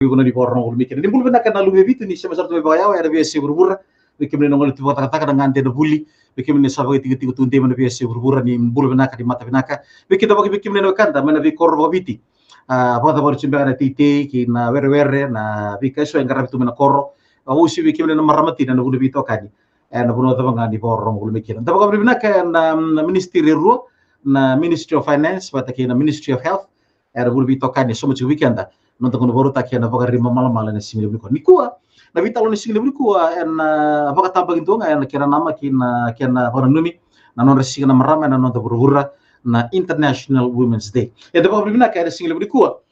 Kuna di porno ul mikir. Ni bulu bena kana lu bebitu ni sama sarto baya ya biasa berbura. Bikin nongol tu kata kata dengan ante buli. Bikin ni sabai tiga tunte mana biasa berbura ni bulu bena di mata benaka. Bikin tu bikin ni kanda mana bi korbo biti. Apa tu baru cimba ada tite kina were na bikai so engkara itu mana korro. Usi bikin ni maramati na bulu bito kani. Na bulu tu banga di porno ul mikir. Tapi kalau benaka na Ministry Ruo na Ministry of Finance, bataki na Ministry of Health. Bulu bito kani so much weekend da. Nonton kono baru tak yana bakar rima malam na single biko nikua na vitalo ni single biko en baka tambang itu en kira nama kina kono numi na non resi na marama na non berhura na International Women's Day ya baka bina kaya single biko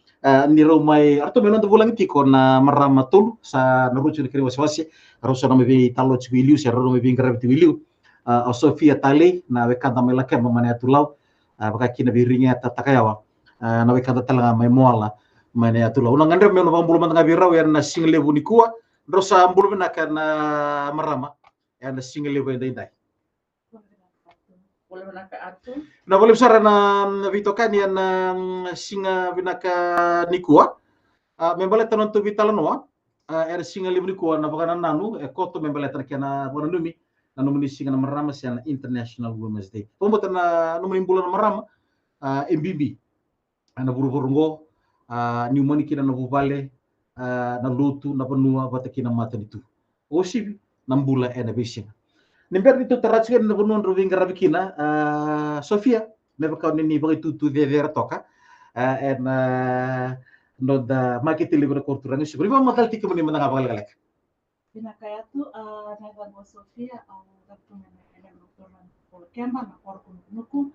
ni romai arto menon bulang tiko na marama tolu sa na rucu kiri wasi harus na mebi talo ciliu sa ro mebi ngarabi ciliu Sofia Tale na wekanta melaka mamane tulau baka kina biringa tatakayawa na wekanta talanga mai moala mana ya tulah ulang ngandre menon bulu mantanga birau ya na single bu nikua rosa bulu mena kana marama ya na single bu indai boleh nak atu na boleh besar na vitokan ya na singa binaka nikua membale tanon tu vital noa era single bu nikua na bakana nanu koto membale tarkena bona numi na numuni singa na marama ya na International Women's Day pombo na numuni bulan marama MBB ana buru-burungo ni moni kina na bubale na lutu na penua bata kina mata itu osibi nambula ena besinga nimber itu teracik na bunun ruvinga rabikina Sofia meba kau ni bagi tu de toka en no da market libre kulturani sibri ma matal tikku ni manda ngabal galak bina kaya tu na go Sofia au gatu na doktoran por kemba na por nuku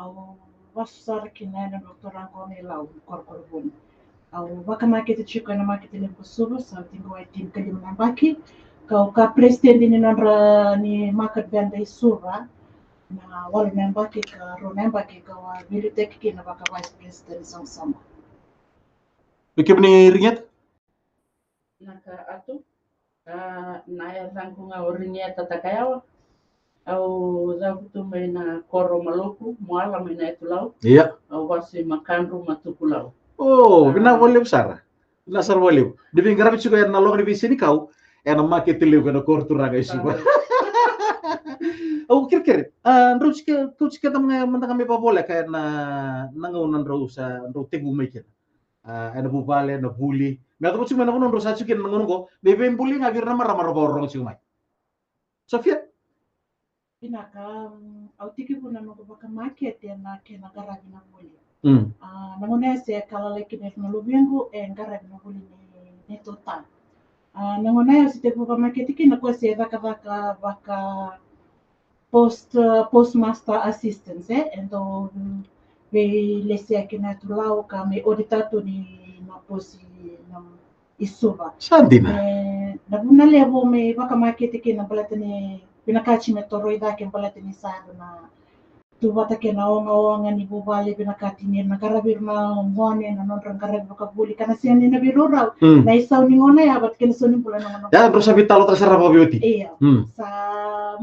au wasar kina na doktoran ko ni lau kor bun au baka market chico na market ni kusubu sa tingo ai tim kali manambaki kau ka president ni nandra ni market banda isuva na wale nambaki ka ro nambaki ka wa militek kina baka vice president sama bikin ni ringet naka atu na ya rangkunga ringet tatakayawa au zakutu mena koro maloku muala mena itulau iya au wasi makanru matukulau oh bina boleh besar bina sar boleh di pinggir rapi juga yang nalog di sini kau yang nama kita liu kena kortura guys sih oh kira terus kita mentang kami apa boleh kayak nangunan rusa tebu mikir ada bubale na buli na to cuma nangunan rusa cikin nangunan ko bebe buli ngabir nama ramar borong cuma Sofia inaka au tiki puna no baka market ya na kena garabi na buli nangone se kala leki ne no lubengu garabi na buli ne total nangone se te baka market ki na ko se baka postmaster assistance ento be lese ki na tulau ka me auditato ni na posi na isuba sandina na buna lebo me baka market ki na balatani pinakachi me toroida ke balatani sa na tu bata ke na onga ni bubale pinakati ni na karabir na ngone na non karabir ka buli kana sian ni na birura na isaw ni ngone ya bat ke soni pula na ya terus vitalo terserah apa beauty iya sa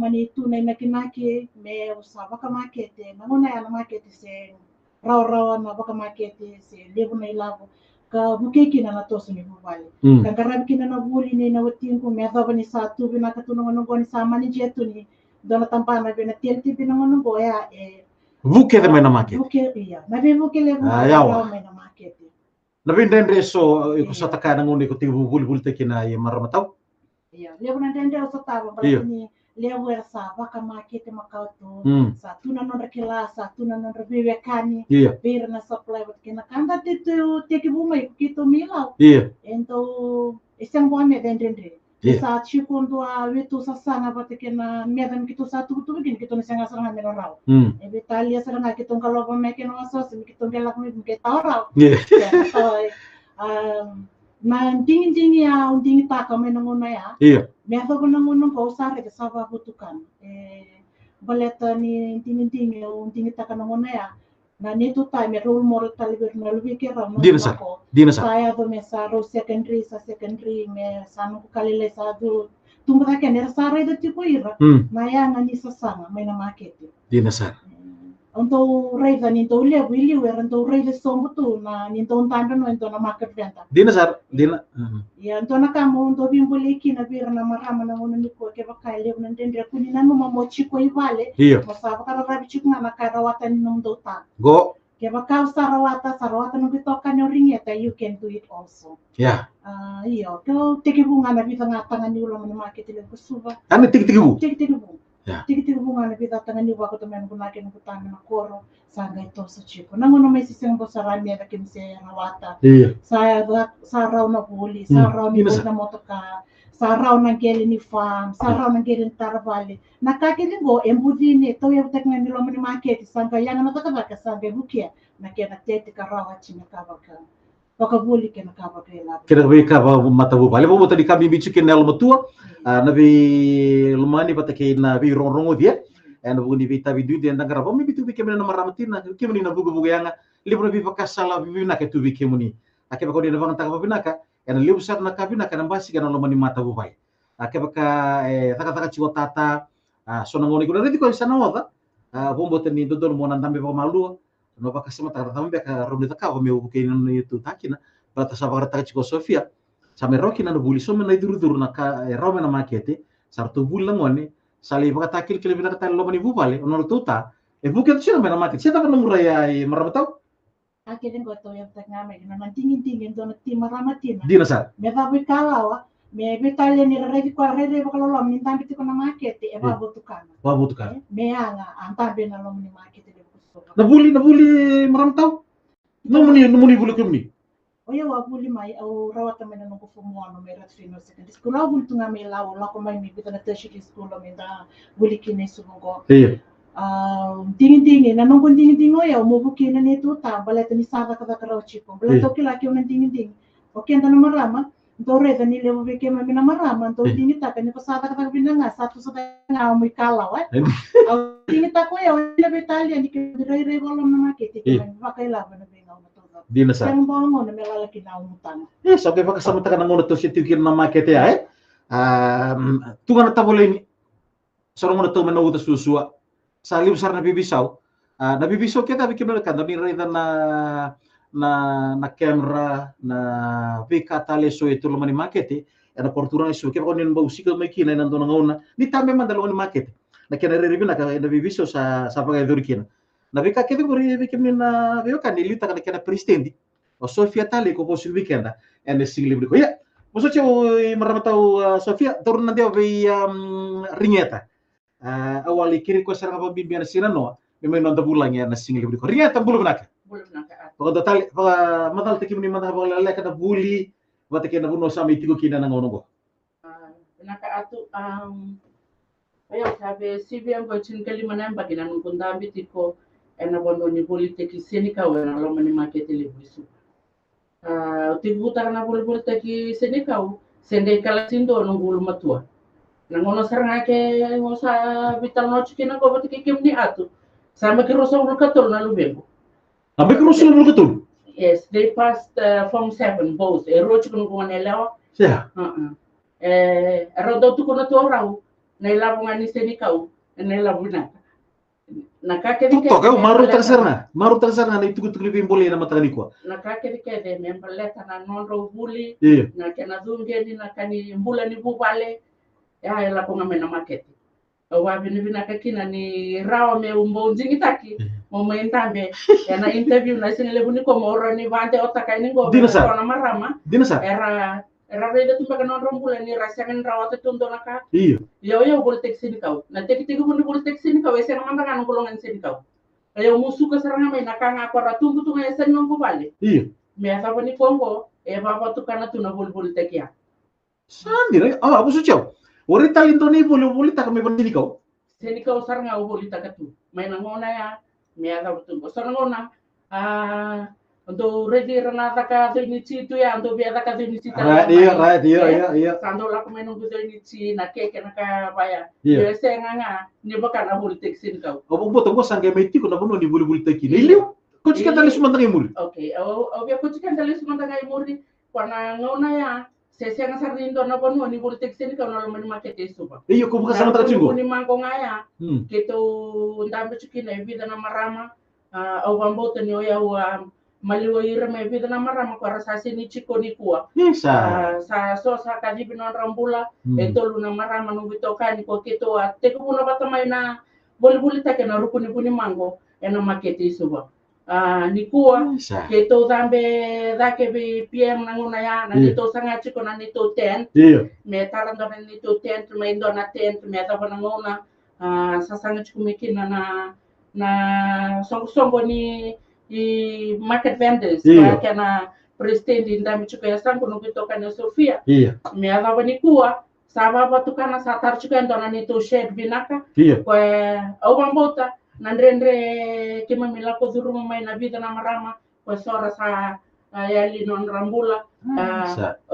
mani tu na nakinaki me usa baka market na ngone ya na market se raw na baka market se lebu na ilabo ka bukeki na natos ni bubale kan karabir kina na buli ni na watin ko me ata ni satu pinakatulungan ngone sa mani jetu ni dona tampana bina tienti bina ngono boya buke de mena market buke iya nabi buke le mena market nabi ndende so ikusata kana ngone ko tibu bul tekina ye maramatau iya le buna ndende so taba balani le wer sa baka market makauto satu na non rekila satu na non rebe kani bir na supply wat kina kanda titu teki buma kito milau iya ento isang buwan me ndende saat syukur tua itu sasana pati kena miadam kita satu tu begini kita nasi ngasar ngambil orang. Italia serang kita kalau pemakai ngasar sih kita gelak kita orang. Na dingin ya dingin tak kami nunggu ya. Biasa pun nunggu kau usah ke sabah butuhkan. Baleta ni dingin tak nunggu ya. Na ni tu time role model talibir na lebih kira Dina saya tu mesaro secondary me sanu kali le sadu tumba ka ne sara itu tipo ira na ya ngani sasanga me na market Dina sa untuk reza ninto ulia wili wer untuk reza sombo tu na ninto untanda no into na market venta Dina sar, dina. ya into na kamu untuk bimbuli kina bir na marama na ngono niko ke bakai le na ndendre kuni na no mamo chiko ivale Iya. masaba kara rabi chiko na karawata ni nom dota Go. ke bakau sarawata no bitoka no ringeta you can do it also Ya. iyo to teki bunga na bisa ngatangan ni ulang ni market le kusuba Ane tiki bu. teki bunga Ya. tiki bunga na bisa tangan ni wako temen gunakin kutana na koro sanga ito sa chiko nangono may siseng bo sarami na kimse rawata Iya. sa raw na puli sa raw ni Ina sa. na motoka sa raw na geli ni farm sa raw na geli ni tarabali nakakilingo embudini to yung tek na nilo ni market sanga yang na takabaka sanga bukia na kena tete ka raw china kabaka pakabuli kena kabaka ila Kena be ka ba mata bu bale bo tadi kami bicu ken nel matua. Na be lumani patake na be rongo dia. Na bu ni vita vidu dia ndangara bo mi bitu be kemena maramatina kemeni na bugu bugu yanga libro bi pakasala bi na ke tu be kemuni. Ake ba ko dia bang taka binaka. Na liu sar na kabinaka na basi kana lumani mata bu bai. Ake ba ka taka chigo tata so na ngoni ko redi ko sana wata. Bombo tani dodol mo nandambe ba malu. No ba kasama taka tambe ka romni taka ba me bu kenin itu takina. Bata sabara taka chigo Sofia. Same roki na buli so na iduru na ka rome na makete sartu bulang ngone sali baka takil kile bina kata lo mani bupale ono tuta buket sino na makete siapa kan muraya marabatau akhirnya gue tau yang tengah mereka nanti tingin dona tim maramatina dina sa me va bikala me bitalia ni revi kwa rede bakalo lo minta biti kona makete e va botukana wa butuka me anga anta bena lo ni makete de kuso na buli marabatau no muni bulu kemni oya wa buli mai au rawata mena no kufumu ano me rat fino secondary school au bulu tunga me lao la ko mai mi bitana tertiary school lo me da buli kine sugo iya tingin na nung tingin oya umubuki na nito ta baleta ni sara ka ka chipo baleta kila kyo na tingin okay anta na marama to reza ni lewo be kema mina marama to tingin ta kan pasada ka binanga satu sa nga mo ikala wa au tingin ta ko ya na betalia ni ke re bolon na makete ke ba kai la na benga na to dina sa kan bolon mo na mela ki na umutan so ke baka sama taka na ngono to sitikir na makete ai tunga na tabole sorong ngono to mena uta susua sali besar nabi bisau kita bikin kan tapi reda na kamera na vika tale so itu lo mani market na portura so ke ko nin bau sikal mai kina nan dona ngona ni tambe man dalo ni market na kena rebi na nabi bisau sa pagai durkin na vika ke buri bikin na vio kan ni lita kan kena prestendi o Sofia tale ko posu weekend and single bri ko ya moso cheo maramatau Sofia turun nanti obi ringeta awali kiri ko sarang apa bibian sirano memang nonton bulang ya na single bri ko ringeta bulu benaka pokok total matal teki mini mata bola lek kada buli wata kena buno sami tigo kina na ngono go benaka atu ayo sabe CBM ko chin kali manam bagina nung kundambi tiko ena bono ni buli teki senika wena lo mani makete le bisu tibu tarana buli teki senika sende kala sindo nung bulu matua nangono sarang ake ngosa vital no chikina ko bati kimni atu sama ki rosa ul katul na lubengo ambe ko rosa ul katul yes they passed form 7 both roch kun ko ne law ya rodo tu kun to raw ne labu ngani senikau ne labu na kake dike to maru tarsarna na itu kutu lebih boleh na matani ko na kake dike de memberleta na non ro buli iya na kena dunge ni na kani mbula ni bubale ya la ko ngamena market o wa bini bina kakina ni rawa me umbo jingi taki mo mo intambe ya na interview na sine lebu ni ko mo ro ni vante otaka ni go na marama era rede tumba kan non rombula ni rasangan rawata tundo naka iya yo bol tek sini kau na tek tek bol tek sini kau ese manda kan golongan sini kau yo musuka saranga me naka ngako ratumbu tu ngaya sen nombo bale iya me asa ni kongo baba tu kana tu na bol tek ya sandira apa suciau ori talento ni bolu tak me berdiri kau seni kau saranga boli takatu mai na ngona ya me asa tu saranga ngona untuk ready renata ka inici itu ya untuk biasa ka inici right iya sando la kuma nunggu inici na keke na ka baya ya senga ni baka na boli teksin kau obo boto go sange meti ko na bono ni boli teki ni liu ko chika tali sumanda ngai muri okay o bia ko chika tali sumanda ngai muri wana ngona ya Saya ngasar di Indo na bono ni politik sini kau nalo mani market itu pak. Iyo ko buka sama tachingo. Ni mangko ngaya. Kita ndambe cuki na vida na marama. Au bambo tani oya wa maliwo ira me vida na marama ko rasa sini chiko ni kuwa. Sa so sa kadibi na rambula. Eto lu na marama no bitoka ni ko kito a teko puna batamay na boli take na rukuni puni mango ena market itu pak. Ni kuwa keto dambe dake bi PM nanguna ya na nito sanga chiko na nito 10 me tarando na nito 10 me indo na 10 me tapa nanguna sa sanga chiko mikina na songo ni i market vendors ka na president ndami chiko ya sangu no kutoka na Sofia me adaba ni kuwa sababu tukana sa tar chiko ndo na nito shed binaka kwa au bambota nandrendre kima milako duru mai na vida na marama kwa sora sa yali non rambula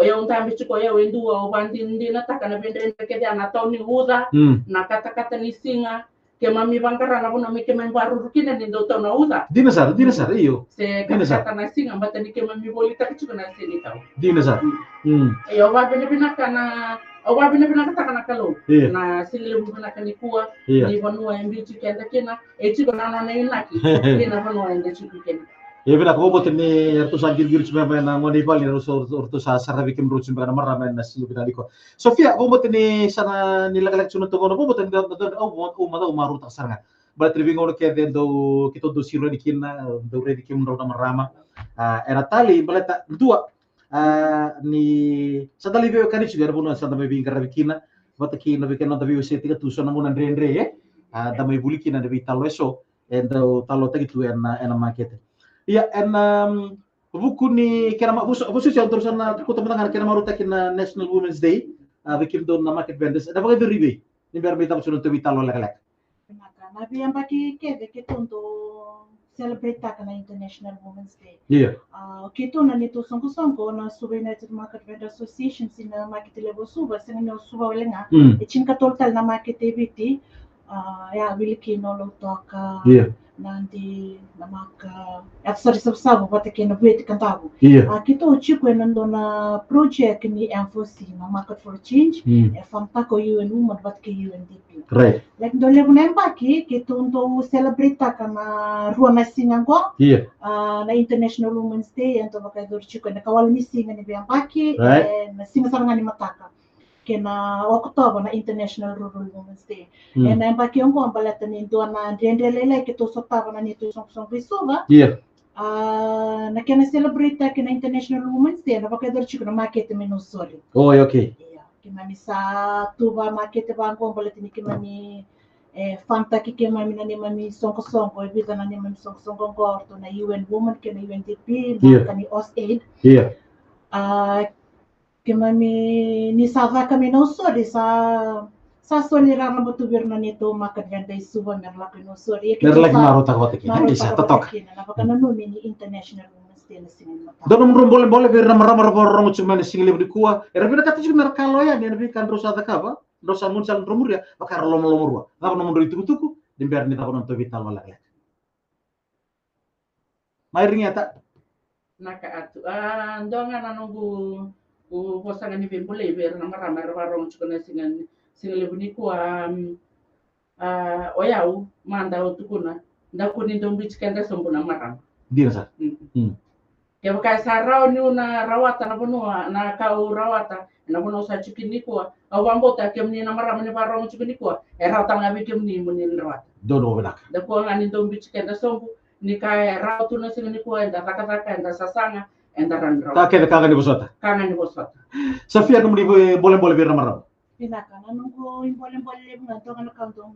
ya untambi chiko ya wendu wa bandi ndina taka na bendre ke dia na toni uda na kata ni singa ke mami bangkara na bona mi ke men baru rukina ni do tona uda dinasar iyo se kata na singa batani ke mami bolita chiko na sini tau dinasar yo ba bina kana awa bina kata kana kalau na sile bina kana kuwa ni vanua mbi chikenda kena chiko na inaki kena vanua ende chikenda bina ko bote ni ertu sangir gir chuma na ngoni bali ortu sa sarabi kem ru chuma na marama na silu bina liko Sofia ko bote ni sana ni lagalak chuna to ko bote ni au mata umaru ta saranga ba tribi ngono ke do kito do siro dikina do re dikim ro na marama era tali baleta dua ni sa dali veo kani juga bono sa dami bingkar bikina bata kina bikina davi usi tiga tu so na mona rendre dami bulikina davi talo eso endo talo tagi tu ena market iya buku ni kena mak busu sih untuk sana ku teman-teman kena maru takin National Women's Day bikin do na market vendors ada pakai ribe ni biar bita sudah tu talo lek-lek nabi yang pakai ke untuk celebrate na International Women's Day. Kito na nito songko na Suba United Market Vendor Association sina market level Suba sina no Suba welenga ichin total na market eviti ya wiliki no lo toka nanti namaka sorry sabu bata kena buet kantabu kito chiko nando na project ni enforce na market for change famta ko UN woman bat ke UNDP right like dole bunemba kito untuk celebrate kana ruana sinango na International Women's Day ento baka dor chiko na kawal missing ni biampaki na singa saranga ni mataka kena Oktober na International Rural Women's Day. Na empaki ongo ang balatan ni na rendelele kito sotaba na nito song Visuba. Na kena celebrate kena International Women's Day na baka dorchi na market minusori. Oh, okay. Kimani sa tuba market bangko balatan ni kimani fanta kikimami na ni mami song evita na ni mami song gorto na UN Women kena UNDP na kani OSAID. Kami ni sava kami no sori sa solira na botubir na nito makadyan dai suba merlaki no sori merlaki maruta ko tiki isa totok na baka nanu ni International Women's Day na singin mata dono mrum boleh bir ramar borong cuma ni singil di kuwa era bina kata juga merkalo ya ni nabi kan rosa ta kaba rosa mun sal rumur ya bakar lomor ngapa nomor itu tuku dimbiar ni takon to vital wala lek mairing ta naka atu ndonga na nunggu pasangan ni boleh ber na maramar warong chukuna singan lebuni ko oyau manda utukuna ndakuni ndombi chikenda sombuna maram dia sa ya baka sarau ni na rawata na bono na kau rawata na bono sa chukini ko awambo ta kemni na maram ni warong chukini ko era tanga bi kemni munin rawata dono benak da ko ngani ndombi chikenda sombu ni kai rawatu na singani ko enda taka enda sasanga tak ada kangen di bosota. Kangen di bosota. Sofia kamu boleh bir ramar. Pinaka na nunggu boleh nganto kana kanto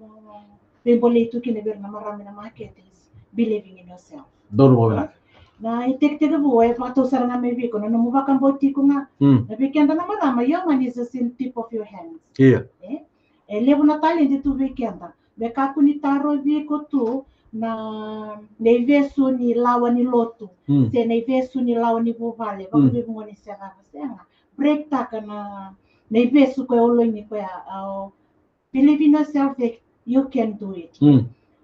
boleh itu kini bir ramar na market is believing in yourself. Dono boleh. Na itek buai pato saranga mebi ko na mubakan boti ko nga. Nabikin na marama yo man is the tip of your hands. Iya. Levo na talent tu weekend. Beka ko ni taro bi ko tu na nevesu ni lawa ni lotu se nevesu ni lawa ni bovale ba be ngoni sera senga break ta kana nevesu ko olo ni ko ya believe in yourself you can do it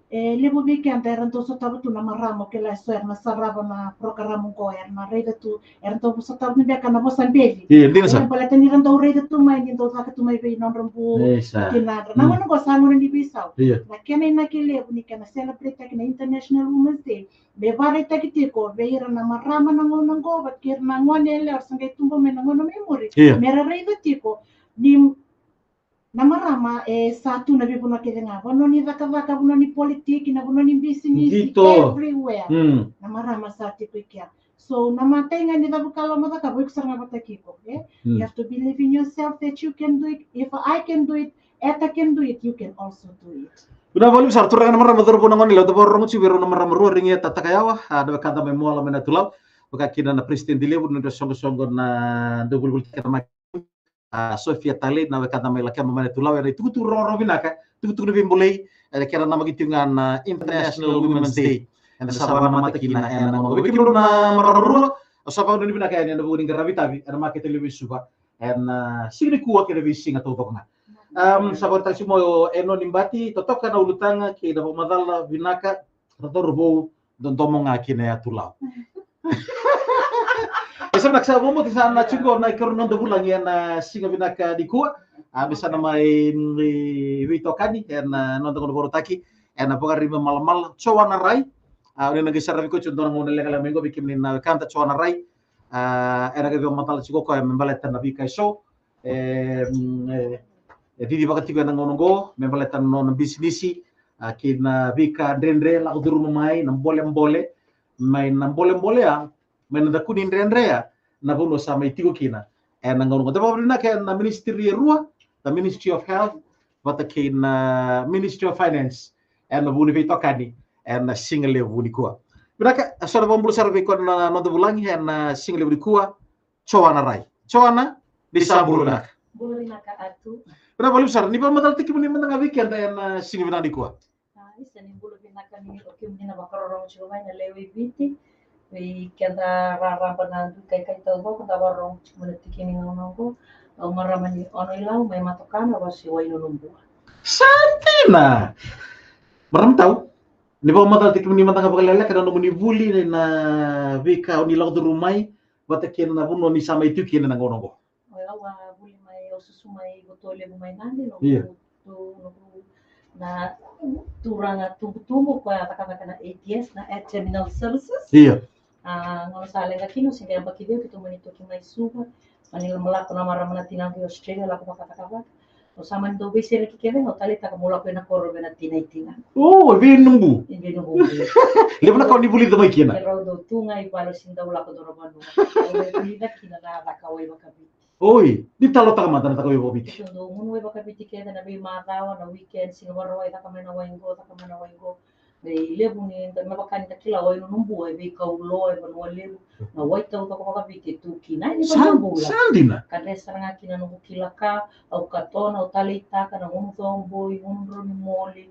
Lebo weekend eran to sotabu tu nama ramo ke la so erna sarava na programa ko erna reda tu eran to sotabu ni beka na bosan bevi. Iya, din sa. Pala tani ran to reda tu mai ni to saka tu mai be non rambu Esa. kinadra. Na mo go sango ni bisau. Iya. Na kena na ke lebu ni kana celebrate ka na International Women's Day. Be vare ta ki ko be ira na marama na ngono go ba kir na ngone le sanga tumbo me na ngono memory. Iya. Mera reda tiko ni na marama satu na bibu na kidinga wano ni vaka wano ni politiki na wano ni business Gitu. everywhere na marama satu ikia so na matenga ni dabu kalau mata ka buik saranga batakiko you have to believe in yourself that you can do it. If I can do it, Eta can do it, you can also do it. Udah balik besar turang nama ramah turun nangoni lalu tebor orang cuci beru nama ramah ruang ringnya tata kayawa ada kata memuala mena tulau baka kina na presiden dilebu nunda songgo na double kena Sofia Tali na kata mai lakian mena tulau ada itu tu orang binaka tu lebih boleh ada kira nama gitu dengan International Women's Day yang sabana nama kina yang nama bikin beru na ramah ruang sabana ni binaka yang ada bukan ngarabi tapi ada maket lebih suka and sini kuat kira bising atau apa sabar taksi mo eno nimbati totok kana ulutanga ke da madalla vinaka rator bo don tomo ngaki na tulau esa naksa mo ti sana chungo na ikor non bulang yan singa vinaka di kuwa bisa na may wito kani en non to boro taki en pagari mal chowana rai ne nagi sarvi ko chundo ngone lekala mengo bikim ni na kanta chowana rai era ke matal chiko ko membaleta na bika show Didi baka tiga nang ngongo, membaletan non bisnisi, kina vika dendre la uduru mai, nambole ya, main nda kunin dendre ya, na bono sama itigo kina. Nang ngongo, tapi apa ke na Ministry Rua, the Ministry of Health, bata kina Ministry of Finance, na buni vito kani, na single level buni kuah. Beraka asal bombul sarve ko na nodo bulangi, na single level kuah, cowana rai, cowana bisa buruna. Buruna ka atu. Berapa besar? Ni pa madal tiki muni menang weekend na singi binadi ko. Isa ni bulu binaka ni oke muni na makarorong chumai na lewi biti. Weekend rampa na kai tau ko ta warong chumai tiki ni ngono ko. Au maramani ono ilau mai matokana wasi wai nunumbu. Santina. Maram tahu. Ni pa madal tiki muni menang bakalala kada no muni buli na vika ni lau rumai batakin na buno ni sama itu kina na ngono ko. Susumai botole bumai nandi no tu na turanga tumbu ko kata na ATS na Ad Terminal Services ngono sale ngakino sing yang bakide kita manito kimai suba manila malako na maramana tinangi Australia la ko kata o sama ndo besere kikene no tali taka mula ko na koro bena tinaitina nunggu lebna ko ni buli do mai kina pero do tunga igual sinda ula ko do robanu buli da kina na kawai bakabi Oi, di talo taka mata na taka yo bobiti. Ito mun we baka bitike na bi matawa na weekend sing waro ay taka mena waingo. Dai lebu ni na baka ni takila way numbu ay bi kaulo ay banwa lebu. Na way taw taka baka biti tu kinai ni pambula. Sandina. Kadre saranga kina no kila ka au katona au talita ka na uno boy uno ni moli.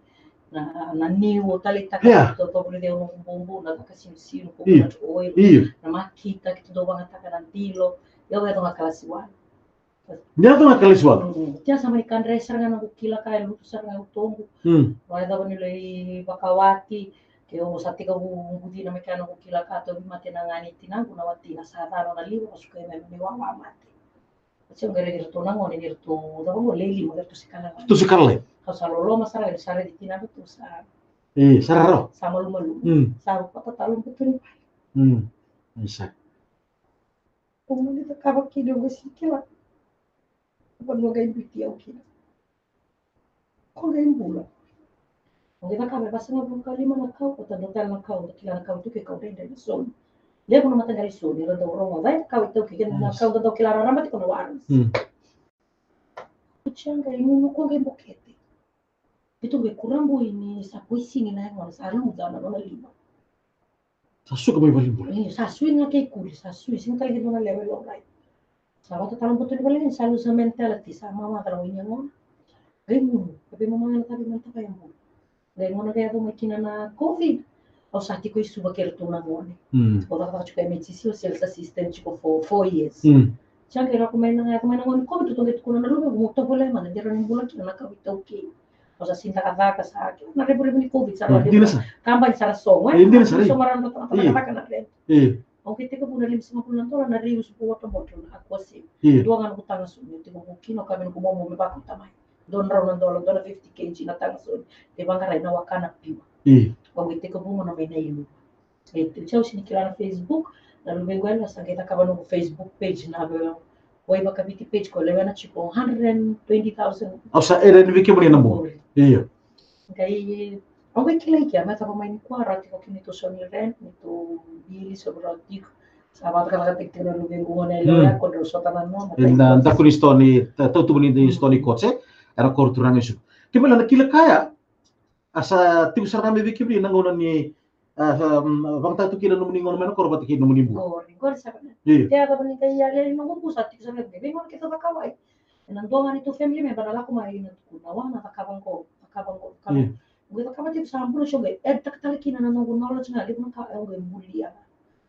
Na niu talita ka to bule de uno bombo na taka simsino ko na oil. Na makita kito do banga taka na tilo. Yo vedo nga kalasiwan. Dia tu nak kalisuan. Dia sama ikan reser nga kila kaya lutu sa nga utongo. Wala daw nila bakawati kaya usati ka budi na mekano kila ka to mate na ngani tinango na wati na sadaro na liwo kasuka na miwa mate. Kasi ang gare dito nang oni dito daw mo leli mo dito sikala. Tu sikala. Kasi lolo masara ni sare di tinango tu sa. Sararo. Sama lumalu. Sa pa talong betul. Isa. Kemudian kalau kita bersikap, apa nggak biti au kita, kau nggak bula. Kita kami pasang ngabung kali mana kau, atau dotal nakau, kila nakau tu kau dah dari son. Dia pun mata dari son, dia dah orang awal, kau itu kita nakau dah kila orang mati kau waras. Kucing kau ini kau nggak buketi. Itu nggak kurang bu ini, sapu sini naik mana, saru jangan mana lima. Sasu kami balik bola. Sasu nga kay kuri, sasu sing kali gitu na level of life. Sabat talang betul balik selalu sa mentality sama mama tarawih niya mo. Ay mo, tapi mama nga tabi man tayo mo. Dahil mo na kaya ko makina na COVID. O sa ati ko isuba kerto na mo ni. O baka chuka emergency sales assistant ko for 4 years. Siya kaya ko may na COVID tutong ito ko na nalubi, bumukta bola man, hindi rin bulan kina nakawit okay. Osa sinta kata sa na ribu-ribu ni COVID sa Hindi na sa. kampanye sa song Hindi na sa. so maran na kata na rin Eh. ang kita ko na lim sa mga dola na rius po wato mo na ako si Eh. dua nga utang so ti ko kino kami ko mo ba ko tamay don raw ng dola 50 kg na tang so di ba nga na wakana piwa Eh. ang kita ko mo na may nayo eh tiyaw sinikila na Facebook na lumengwa na sa kita ka ba no Facebook page na way makabiti page ko lewa na chipo 120,000 Osa era ni biki mo ni namo. Iya. Kay away kilay kaya mata pa may kuara tiko kinito so ni rent nito bili so brati sa bata ka tigtin na lumengwa na lewa ko do so tanan mo Na da kuni stoni tu buni di stoni kotse era korturan isu. Kimala na kila kaya asa tim sarame biki bri nangono ni bang tatu kila numuni ngono mena korbat kila numuni bu. Oh, rigor sa kana. Iya. Kaya ka bani kay yale no mo sa tik sa nagbe. May mga kita bakaway. Nandungan ito family member ala ko mai na kunawa na takabang ko. Iya. Gue takaba tip sa ambulo siya gay. Tak taliki na nang knowledge nga libro ka ang gay mulia.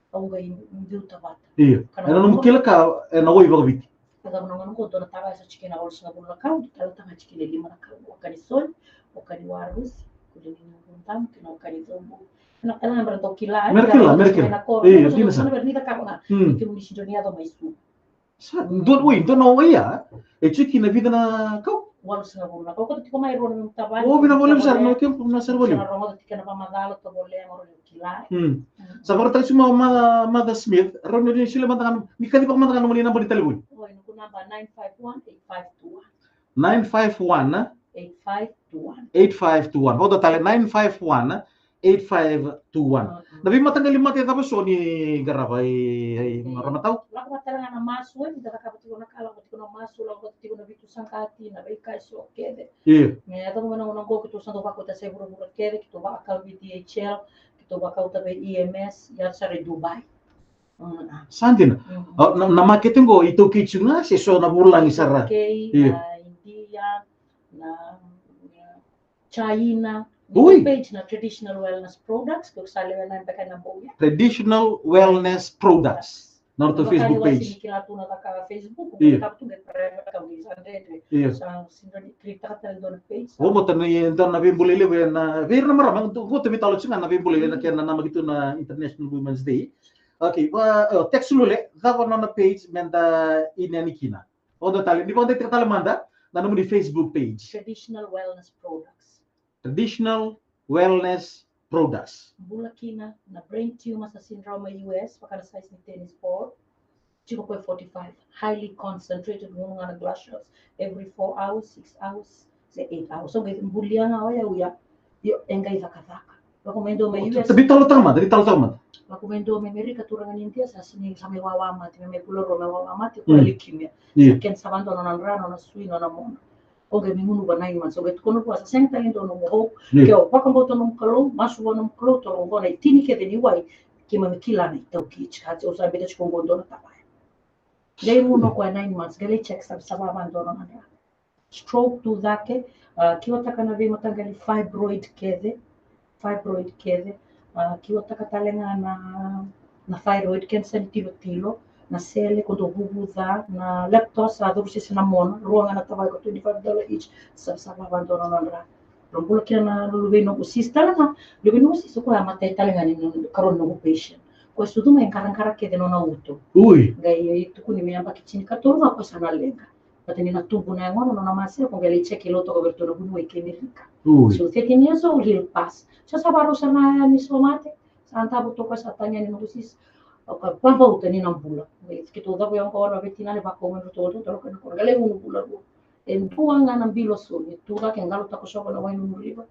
Ang gay mbiu tabat. Iya. Era num kila ka na oi baga biti. Taga nang ko to na taga sa chicken hours na bulo ka. Tala tanga chicken lima na ka. Wakani sol, wakani warus, kudin ni puntam, kinokani tombo. Kailangan ba ito kila? Merkila. Iya, di na sa. Nita ka nga. Ito mo si Johnny ato may su. Sa don na ya. E chiki na vida na kau. Walo sa nga ko ko may ron ng tabay. Oh, binabolim sar no tempo na sar bolim. Sa ron tika na pamadalo to bole mo ron kila. Sa korta suma Mother Smith, ron ni sila mantangan, ni kali pa mantangan mo ni namba di telefon. Oh, ino ko namba 951-8521. 951 8521. 8521. Hoda tale 951 8521. Nabi matanggal lima tayo tapos so ni garabay ramataw. Wala ko talaga na maso, hindi ka kapati ko nakala ko na maso, lang ko na bitu sangkati na bay kaso kede. Iya. May ato mo nang ko kito sa ko ta seguro mo kede kito ba akal BDHL, kito ba ka ta EMS, yar sa Dubai. Sandin. Na marketing go ito kitchen nga si so na burlang isara. Okay, India, na China. Uy! Page na traditional wellness products kung sali na yung baka na buya. Traditional wellness products. Na to Facebook page. Kaya na ka Facebook, kung Iya. ka to get private ka bisan dito. Iya. Sa sinali kita ka doon page. Oh, mo tan ni dan na bimbulile na ver na maramang to go temi talo singa na bimbulile na kaya na magito na International Women's Day. Okay, text lule daw na page menda inanikina. O do tali, di ba dito talamanda na mo di Facebook page. Traditional wellness products. Traditional wellness products. Bulakina na brain tumor sa syndrome US, pakala size ni tennis ball. 0.45, highly concentrated mo nga glass shots every 4 hours, 6 hours, say 8 hours. So, bulia nga uya, engay zakazaka. Rekomendo may US. Tabi talo tama. Rekomendo may Amerika turangan India sa sini sa may wawamati, may puloro na wawamati, kwa leukemia. Ken sabando na rano na suino na mona. Oge mimunu ba 9 months. Oge tukono po sa seng talento no mo. Kaya pakang boto ng kalo, masuwa ng kalo to ng bona itini ke deni wai kima mikila na itaw kich kasi usabi da chikong gondo na tabay. Dai muno kwa 9 months gali check sa bando na na. Stroke to zake kiwa taka na vema tangali fibroid kede kiwa taka talenga na thyroid cancer tilo na sele ko do bubuza na lactose na do si cinnamon ruang na tabay ko $25 each sa bando na na. Rumbulo kaya na lulubi no usis talaga. Lulubi no usis ko matay talaga ni karon no patient. Ko estudo may karang-karang kede no nauto. Uy. Gay ito ko ni may pakichini ka turma ko sa nalenga. Pati ni natubo na ngono no namase ko gali check ilo to cobertura buno e kemirika. Uy. So 13 years old he'll pass. Sa sabaro sa na ni somate. Sa antabo to ko sa tanya ni usis. O ka pambauta ni nang bula. Kito da ko yung ko na betina ni ba ko mo to to ko na gali uno bula ko. Entua nga ng biloso, tura kaya ngalo tako siya ko na wine riba.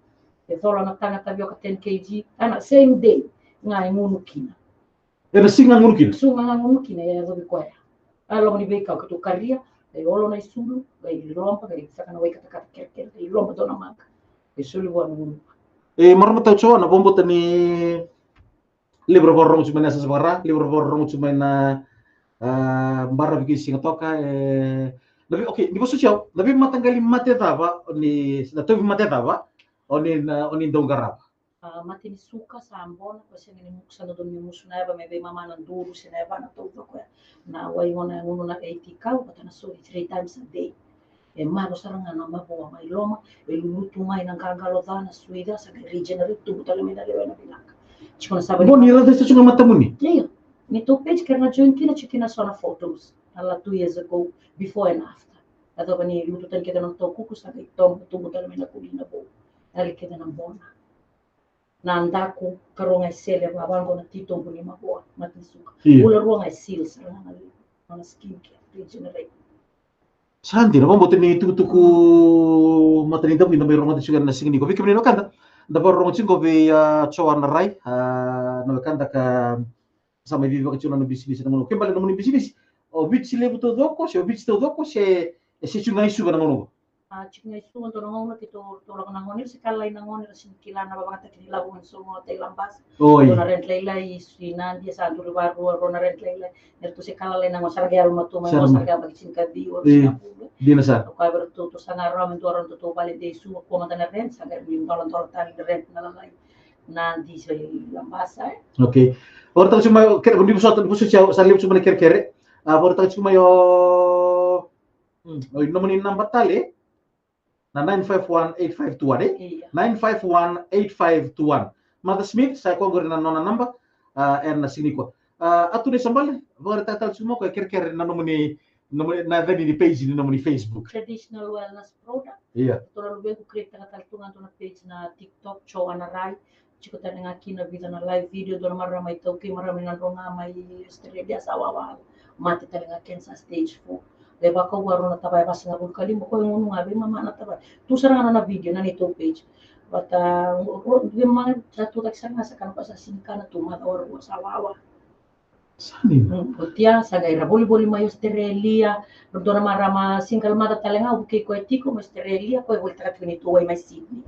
Zola na tanga tabyo ka 10 kg, same day nga imuno kina. Era singa ngurkin. So nga imuno kina ya zobi ko ya. Alo ni beka ko karia, ay olo na isulu, ay lompa kay sa kana way kata kerker, ay lompa do na maka. Ay sulu wa nguno. Marmata cho na bombo tani libro borong cuma na sa sabara, libro borong cuma na barra bigi singa toka Labi okay, di ba susyaw, labi matanggali mate tava ni natobi mate tava oni dongarap. Mati ni suka sa ambon kasi ni muksa no don ni musuna ba may mama ng duro sineba na to ko na way mo na nguno na 80 ka pata na so 3 times a day. Maro saranga na maboa mai loma, lulutu mai nang kagalodana suida sa regenerate tubo talamina lewana binaka. Chikona sabe. Bom, nila desta chunga matamuni. Iya, nito page karena join kina chikina sona photos. Ala 2 years ago, before and after. Atau bani lututan kita nang tau kuku sa itong tubo talamina kulina bo. Ari kita nang bona. Nandaku karungai sele babango na tito buni maboa matisuka. Ula ruang ai seal saranga na skincare regenerate. Santi, na bote ni tuku maternidad ni may rongo tsugan na singini ko. Biki menino kanda. Dapat rongo tsingo be chowa na rai na kanda ka sama viva ka chuna no bisnis na ngono. Kembali no bisnis. O bitsi le buto doko, se o bitsi to doko se chunga isu na ngono. Chunga isu untuk nangonir kito tolong nangonir sekali nangonir sinkilana babangata kini labuan semua telambas. Oh iya. Rona rent leilai sinan dia sa dulu baru rona rent leilai. Nertu sekala lain nangon sarga alma tu mai sarga bagi sinkadi or sinapu. Dina sa. Kaya bertu sangar ram itu orang tu balik dei su ko mata na rent sangar bim tolong tali rent na lalai. Na di sa lambasa. Okay. Ora ta cuma kere bundi busot busu ciao salim cuma kere. Ora ta cuma yo nomor number tali. Na 9518521 Iya. 9518521. Mother Smith saya ko gorin na nona number na sini ko. Atu de sambal bora tatal sumo ko kere na nomoni na vedi di page ni nomoni Facebook. Traditional wellness product. Iya. Tola lube ko create talatungan to na page na TikTok Chowa na Rai. Chiko tani nga kina vida na live video do na maramay tawki marami na ronga may Australia sa wawa. Mati tali nga cancer stage 4. Leba ko waro na tabay basi nga bulkali mo ko yung nga mama na tabay. Tu sarang na video na nito page. But di mga satu tak sa kan pa sa sinka na tumata or sa wawa. Sani. Utia sa gaira boli mayo Australia. Do na marama single mata talenga uke ko etiko mo Australia ko volta ka ni tuway may Sydney.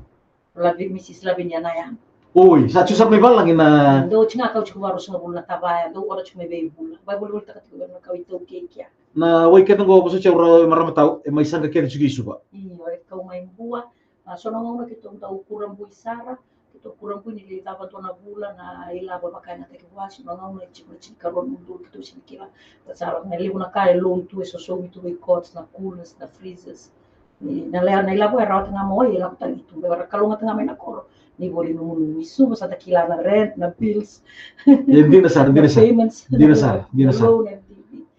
Labi Mrs. Lavinia na yan. Oi, sa chusap may balang ina. Do chinga ka uchi waro sa bulna tabaya do ora chumi be bula. Bai volta ka tuway na kawito kekya. Na wai ketang go boso chawra marama tau mai sanga kere chugi suba. Iyo, ikaw may buwa. So nangona kitong tau kurang bui sara, kitong kurang bui nilitaba to na bula na ilaba bakay na tekiwas, nangona chikuri karon mundo kito sinikila. Tasara na libo na kaya loan tu so ito may cots na coolers na freezers. Na ilabo era nga mo ilabo talito. Pero kalungat nga may nakoro. Ni boli no mundo misu basta takila na rent na bills. Hindi na sa. Payments. Hindi na sa. Loan and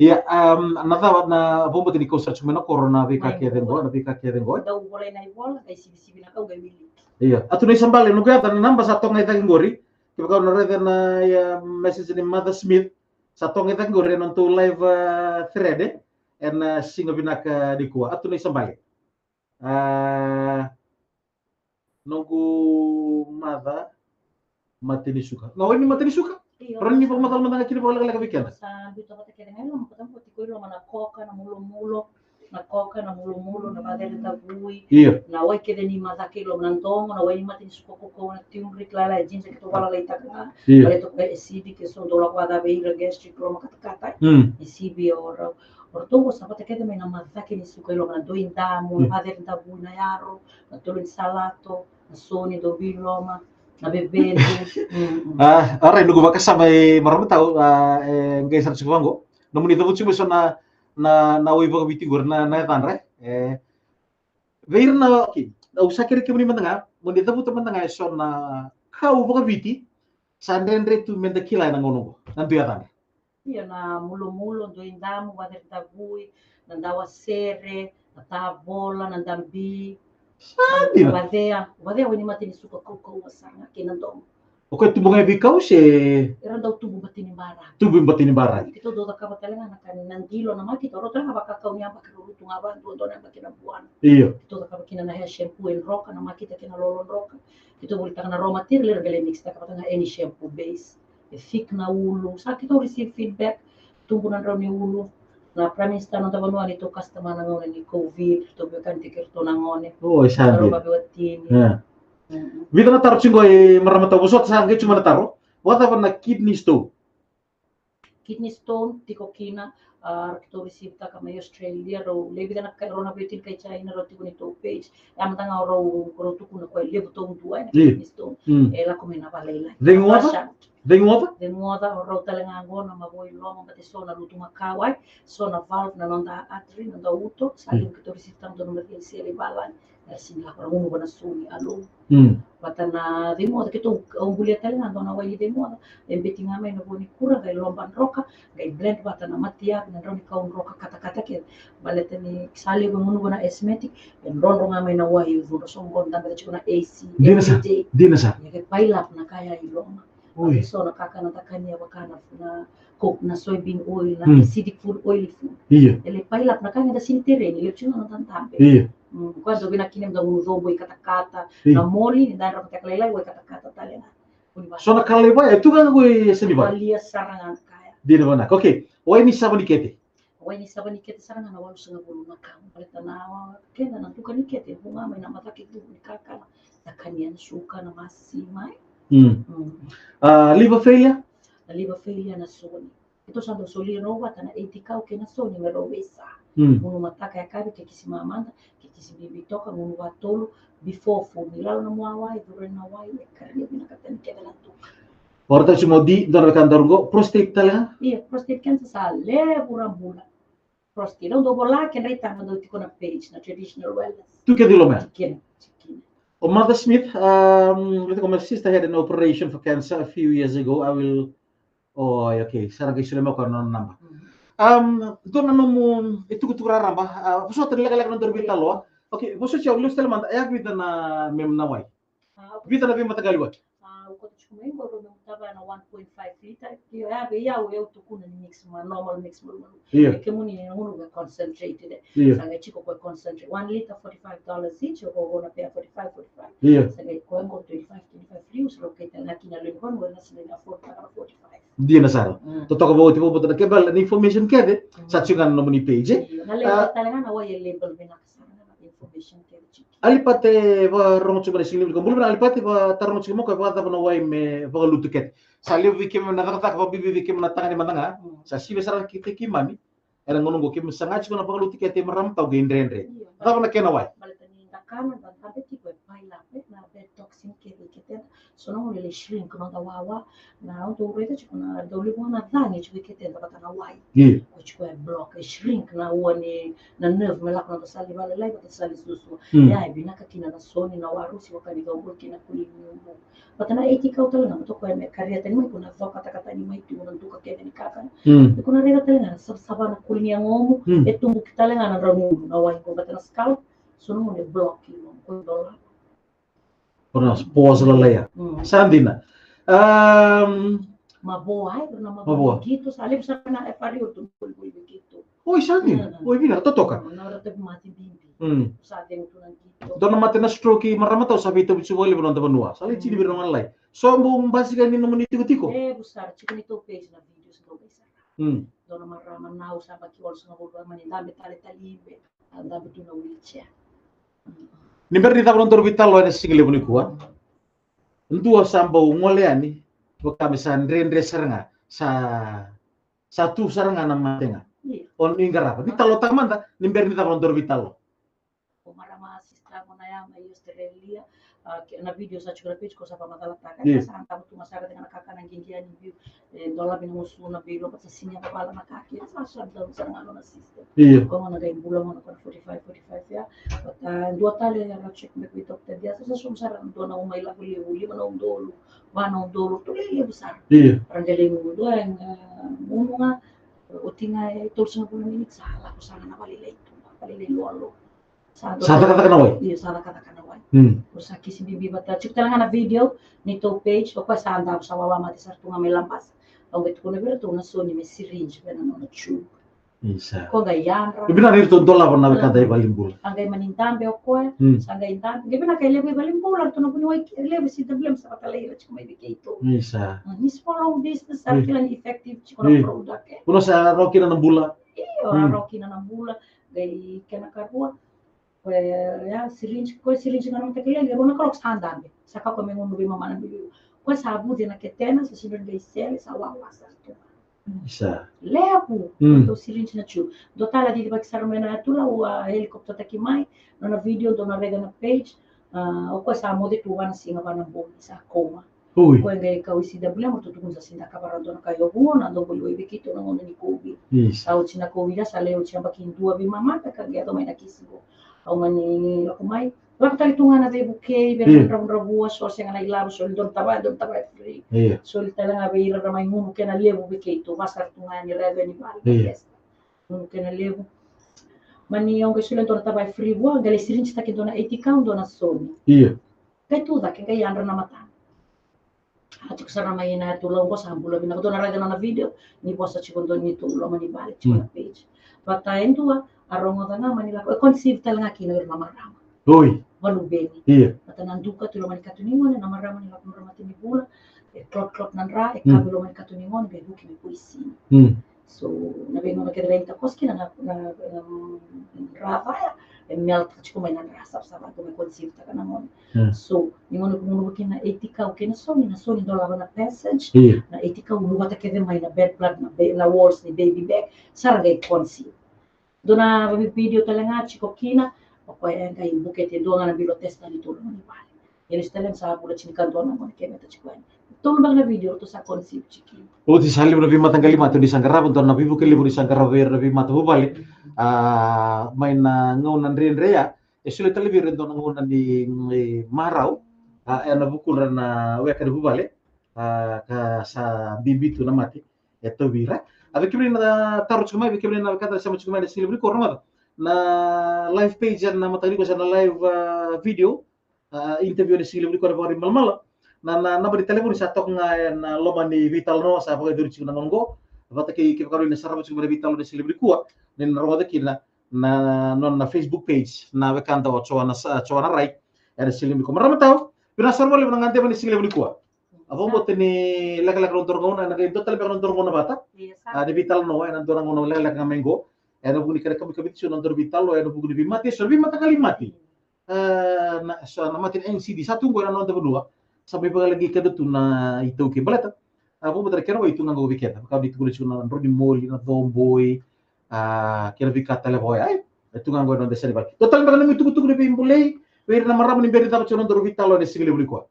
Iya, natawat na bomba tini kau search mena corona vika kedengo, na vika kedengo. daw boleh na iwala kay sibi na kau gawili. Iya, atu na isang bali, nukaya tan namba sa tong itang gori. Kiba kau narete na ya message ni Mother Smith sa tong itang gori nonto live thread and singa binaka di kuwa. Atu na isang bali. Nunggu Mother matini suka. No, ini matini suka. Pero ni pag matal-matal kini pag lagay weekend. Sa dito ka kaya ngayon mo katang ko lo na koka na mulo-mulo na padere ta bui. Iya. Na way kede ni mataki lo nantong na way matin suko ko na tiumrik lala jinsa kito wala lay taka. Wala to ka SCB ke so do la kwada be ira gastric lo makatakata. SCB or to sa pata kede may na mataki ni suko lo na do indamo na padere ta bui na yaro na tulin salato na soni do biloma. Nabebendo. Aray nugo baka sa may marami tao ngay sa suwango. Namun ito mo so na uwi baka bitigor na tanre. Veir na okay. Na usa kiri kimo ni mantanga, mo dito mo mantanga so na kau baka biti sa ndendre tu menda kilay na ngono. Nandu yatan. Iya na mulo-mulo do indamo wader tabui, nandawa sere, natabola, nandambi. Badea wini matini suka kau wasanga kinandong. Okay, tubo nga bikaw si Era daw tubo batini bara. tubo batini bara. Kito do ka batalenga na kan nandilo na makito ro tra baka kau niya baka rutu nga ba do na bakina buwan. Iyo. Kito ka bakina na hair shampoo and roka na makita kina lolon roka. Kito bulta na raw material gele mix ta ka nga any shampoo base. E thick na ulo. Sa kito receive feedback tubo na raw ni ulo. Na premise tanong tawa nuan ito customer na ngone ni COVID, to bekan tikirto na ngone. Oh, sabi. Pero mabiwatin. Yeah. Vita na taro chingo marama tao busot sa cuma na taro. What about na kidney stone? Kidney stone, tiko kina, kita receive ta kama Australia ro lebi na ka ro na betin kai China ro tikuni to page am tanga ro tukuna ko lebu to dua na isto ela komena valela Dengoda ro talenga ngona maboi loma bate sona lutu makawai sona valve na nonda atri nonda uto saling kita receive ta ndo no sele balan singa ko uno bana suni alo batana dengoda kito umbulia talenga ndona wai dengoda embeti ngame no boni kura ga lomban roka ga blend batana matia na roni ka roka kata-kata ke baletani sali ko uno bana esmetic en rondo ngame na wai uno songo ndanga chuna AC dinasa ya pailap na kaya iloma so na kakana takanya wakana na coke na soybean oil na acidic food oily food ele pailap na kanya da sintere ni lechuna na tantambe quando vina kinem da uno boy kata-kata na moli ni dara kata kalai boy kata-kata talena so na kalai boy itu kan gue seni boy alia sarangan kaya dina bana oke wai ni sabani kete sarangan awal sunga bulu makam paletana kena na tukani kete bunga mai na mata kitu ni kakana takanya suka na masimai liver failure na soni. Ito sa dosoli no wata na 80 kau kena soni merovesa. Munu mataka ya kabi ke kisima amanda, ke kisimi bitoka munu watolu before food. Nilalo na muawai, during na wai, karya binakatan kena na tu. Orta cuma di dalam kandargo prostate talaga? Iya, prostate cancer sa lebura bulan. Prostate, don't dobola ken rita na do tiko na page na traditional wellness. Tu ke dilo me? Chicken. Mother Smith, my sister had an operation for cancer a few years ago. Okay. Sarang kay sila mo ko ng number. Doon mo itukutura ramba. Puso talaga ng dorbita lo. Okay, puso siya ulos talaman ayag bita na mem naway. Bita na matagal wa. Ko chumay ko ro taba na 1.5 liter. Ya eu tukuna ni mix ma normal mix mo. Que muni uno ga concentrated. Sanga chiko ko concentrate 1 liter $45 each o go na pay 45. Sanga ko ngo 25 views lo kay na kinalo ko na sila na 45. Dia na sara. Totoo ba tipo boto na kebal information kede sa tsingan no ni page. Nalay talaga na way label binakasana na information kede. Alipate va rongo chuma singli ko bulbra alipate va tarongo chuma ko va tapno way me va lutuket saliu vikim na kata ko bibi vikim na tangani mananga sa sibe sara kite kimani era ngono go kim sanga chuma na va lutuket maram tau gendrendre ta na kena way baletani dakana dan tabe ti ko paila na be toxin ke kete sono le shrink no da wawa na auto rete chuna doli bona dani chwe kete da batana way ko chwe block shrink na woni na nerve mela ko sali vale lai ko sali susu ya binaka kina na soni na warusi wakani ga umbo kina kulini umbo batana 80 ka utala na to ko me karya tani mo kuna zo kata ni mai tu na duka kene ni kaka kuna rega tani na sabana kulini ngomu etumbu kitale na ramu na wai ko batana scalp sono mo ne block ko dola Pernah pos lalaya sandina maboa na maboa gitu salib sana efari utu bulbul begitu oi sandina oi bina totoka na rata mati bimbi sa deng tu nang gitu dono mate na stroke marama tau sabi to bisu boli beronta banua sali chini beronta lai so mbung basikan ni nomoni tiko busar chicken itu page na video sa bisa dono marama na usa ba ki olso na bulbul mani dambe tale talibe anda betu na wheelchair Nimber ni tabron torbita lo na single buni kuwa ndua sambo ngoleani kami sandren saranga satu saranga na matenga on ingara di talo tamanda nimber ni tabron torbita lo marama sistra mo na ya may Australia na video sa chukra page ko sa pamatala taka sa anta tu masara dengan kakak nang gingian view dola bin musu na bilo pa sa sinya pa pala makaki sa daw sa ngalo na system ko na gay bulan mo na 45 ya dua tali na check me with doctor dia sa sumsara do na umay la uli manong dolo manong dolo to le besar rangaling mo do ang mo nga utinga ito sa bulan ni sala ko sana na palilay lo Sada kata kanaway. Iya, sada kata kanaway. Terus aki si bibi bata cik talang na video nito page o pa sanda sa wawa mati sa tunga may lampas. Ang gito ko na biro to na so ni may syringe bena no na tube. Isa. Ko gayanra. Ibi na rito dola pa na kada ibalimbul. Ang gay manintambe o ko sa gay intambe. Gibi na kay lebo ibalimbul to na bunuway lebo si problem sa patalay cik may bigito. Isa. Ni small business sa kilang effective cik na product Puno sa roki na ng bula. Iyo, roki na ng bula. Gay kanakarua. Ya syringe nga nung takilay gero na kalok standard saka ko mengun bi mama na bi ko sabu din na ketena sa sinod gay sel sa wawa sa to Bisa. Lepo, do sirinci na ciu. Do tala di bak sarmena tula o helicopter takimai, na video do na rega na page, o ko sa mode tu wan singa wana boni sa koma. Ui. Ko ngai ka wisi da bula mo tu kun sa sinda ka barando na kayo na do bulu ibe kito na ngone ni kobi. Bisa. Au china kobi da sa leo china bakin dua bi mama ka ga do mai na kisigo. Au mani ko mai Lak tali tunga na de buke ber rabu so senga na ilabo so don taba free. So tala nga be ira mai ngunu kena lebu buke to masar tunga ni reve ni bal. Yes. Ngunu kena lebu. Mani onge sulen to taba free bo gale sirinci ta ke dona etika dona soni. Iya. Kai tu da ke kai andra na mata. Atu kusara mai na tu lo bosa ambulo bina dona rega na video ni bosa chikondo ni tu lo mani bal chikona page. Bata endua arongo dana mani la conceive tala nga kino mama rama. Oi. Walu beni. Iya. Matanan duka tu lo mani katuningon na marama ni lakon ramati ni bula. Klot nan ra kabelo mani katuningon be buki me puisi. So na vengono che diventa coschi na rava e melt chiko mai na rasa sama come consiglio kana mon. So ni mono kuno buki na etika o kena so na do lava na passage na etika u luga ke mai na bed plug na walls ni baby bag sarga e consiglio. Dona video talenga chiko kina poi anche in buchette dona na bilo testa di turno ni vale. E le stelle sa pure cinca dona mon che meta chikwen. Tolong na video to sa konsip chiki. O di sali lebih matang kali matu di sangkara untuk nabi bukan lebih di sangkara lebih matu balik. Main ngaunan rea e sulit lebih rento ngaunan di marau. Na bukul na weka di balik. Ka sa bibi tu na mati. Eto bira. Abi kibrin na taruh cuma abi kibrin na kata sama cuma di sini lebih korma. Na live page na matang ko sa na live video interview di sini lebih korma mal na bari telepon sa tok nga na loma ni vital no sa pagay duri na ngongo bata ki karon na sarap sa vital no silibri kuwa nen roda kina na non na Facebook page na wekanta o chowana right era silibri ko marama taw pina sarmo le ngante ni silibri kuwa abo mo tini lak ron torgona na do tele ron torgona bata de vital no na do ngono lak ngamengo era buni kare kami kabit non dor vital no era buni bi mati so bi mata kali mati na so na mati NCD satu ngora non berdua sampai lagi kada tu na itu ke balata aku betul kira itu nggak gue kira kalau itu gue cuma rodi moli na tomboy kira vikata le boy ay itu nggak gue nonton seri balik total bahkan itu gue pimpulei wer na marama ni beri tak cuma nonton vitalo de sigile beli ko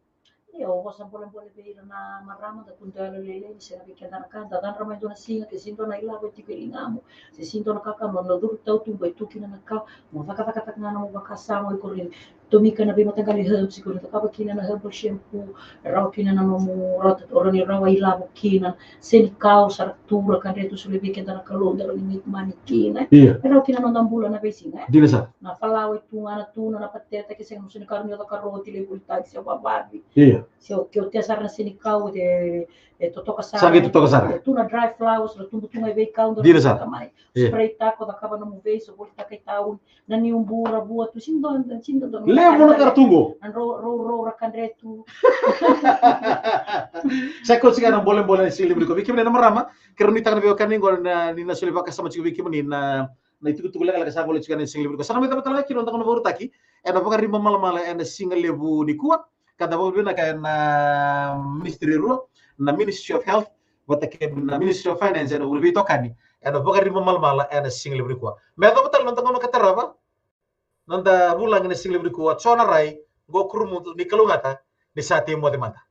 Io ho sempre un po' le pere na marama da punta le lei se la picchia da canta dan ramai dona singa che sinto na ila ko tikelingamo se sinto na kaka no dur tau tu bai tu kina na ka mo vaka na mo vaka sa mo ikorin tomika na bima tagali herbs ko na ka kina na herbal shampoo raw kina na mo rot orani raw ila ko kina sen kao sartura kan retu sulle picchia da kalo da ni mani kina raw kina no dambula na besinga dinasa na falawe tu na pateta che se non se ne carne da carroti le bultati se bababi se o que o te sarna sini kau de totoka sara sangi totoka sara tu na dry flowers lo tumbu tunga ve kau do mai spray tako da kaba no mu ve so bolta kai taun na ni umbura bua tu sindo do le mo kartungo an ro rakan retu sako siga na boleh sili bliko biki na marama kerni tangan be kan ngor na ni na suli baka sama chiki biki ni na itu kala kala sa boleh siga na sili bliko sana meta betala kilo tangan boru taki ena bakar rimba mala ena single lebu ni kuat kada bo bina kaya na ministry ro na Ministry of Health wata ke na Ministry of Finance ena urbi tokani ena bakar rimba mala ena single lebu kuat meta betal nonton ngono kataraba nonta bulang ena single lebu kuat sona rai go krumu ni kalungata ni sati mo de mata